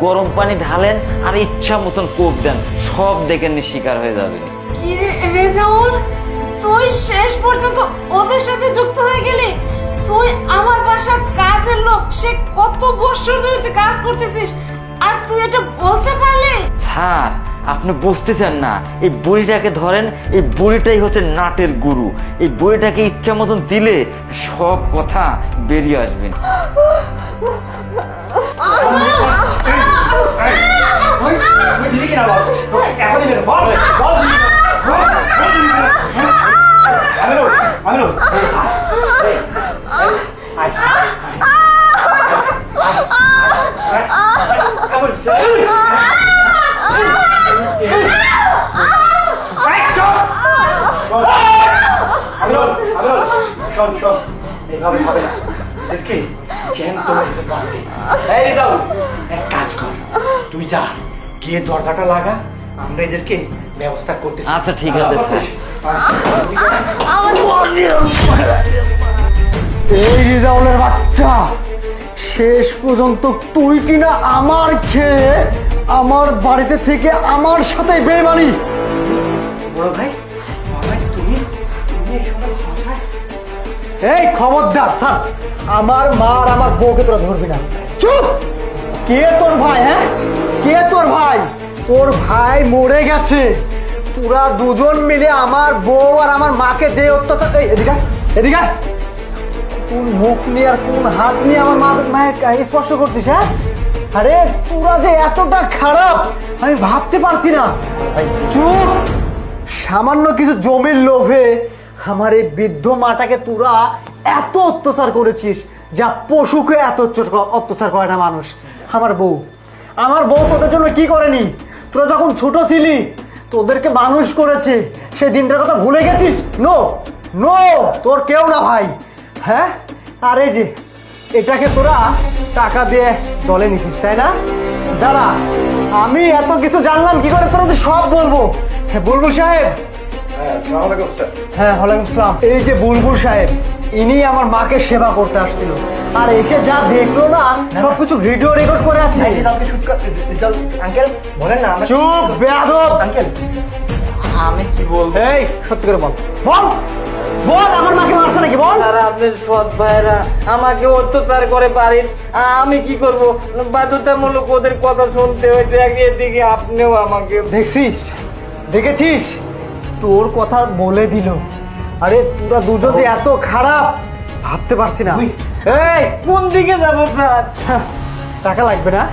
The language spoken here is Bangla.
গরম পানি ঢালেন আর ইচ্ছা মতন কোপ দেন, সব দেখে শিকার হয়ে যাবেন। কি রে রেজাউল, তুই শেষ পর্যন্ত ওদের সাথে যুক্ত হয়ে গেলি? তুই আমার বাসার কাজের লোক, সে কত বছর ধরে তুই কাজ করতেছিস, আর তুই এটা বলতে পারলি? স্যার আপনি বুঝতেছেন না, এই বড়িটাকে ধরেন, এই বড়িটাই হচ্ছে নাটের গুরু। এই বড়িটাকে ইচ্ছা মতন দিলে সব কথা বেরিয়ে আসবেন। তুই যা গিয়ে দরজাটা লাগা, আমরা এদেরকে ব্যবস্থা করতে। আচ্ছা ঠিক আছে স্যার। এই রিজাউলের বাচ্চা, শেষ পর্যন্ত তুই কিনা আমার খেয়ে আমার বাড়িতে থেকে আমার সাথে বেমানি। বড় ভাই, তুমি এই খবরদার স্যার, আমার মা আর আমার বউকে তোরা ধরবি না। চুপ! কে তোর ভাই? হ্যাঁ, কে তোর ভাই? তোর ভাই মরে গেছে। তোরা দুজন মিলে আমার বউ আর আমার মাকে যে অত্যাচার। এদিকে এদিকে, কোন মুখ নিয়ে আর কোন হাত নিয়ে আমার মায়ের স্পর্শ করছিস? হ্যাঁ, আরে তোরা যে এতটা খারাপ আমি ভাবতে পারছি না। চুপ! সামান্য কিছু জমির লোভে আমার এই বৃদ্ধ মাটাকে তোরা এত অত্যাচার করেছিস, যা পশুকে এত অত্যাচার করে না মানুষ। আমার বউ তোদের জন্য কি করেনি? তোরা যখন ছোট ছিলি তোদেরকে মানুষ করেছে, সেই দিনটার কথা ভুলে গেছিস? নো নো, তোর কেউ না ভাই। হ্যাঁ, আর এই যে এটাকে তোরা টাকা দিয়ে দলে নিছিস, তাই না? দাঁড়া, আমি এত কিছু জানলাম কি করে তোরা সব বলবো। হ্যাঁ বুলবুল সাহেব। হ্যাঁ ওয়ালাইকুম আসসালাম। এই যে বুলবুল সাহেব, ইনি আমার মাকে সেবা করতে আসছিল, আর এসে যা দেখলো না সবকিছু ভিডিও রেকর্ড করে আছে। আঙ্কেল বলেন না। চুপ বেয়াদব! আঙ্কেল আমি কি বলবো? এই সত্যি করে বল, বল বল, আমার মাকে মারছে নাকি? বল। আর আপনার সৎ ভাইরা আমাকে অত্যাচার করে বাড়ির, আমি কি করব? বাধ্যতামূলক ওদের কথা শুনতে হয়েছে। এদিকে আপনিও আমাকে দেখেছিস তোর কথা বলে দিল। আরে তোরা দুজন যে এত খারাপ ভাবতে পারছি না। এই কোন দিকে যাবো স্যার? টাকা লাগবে না?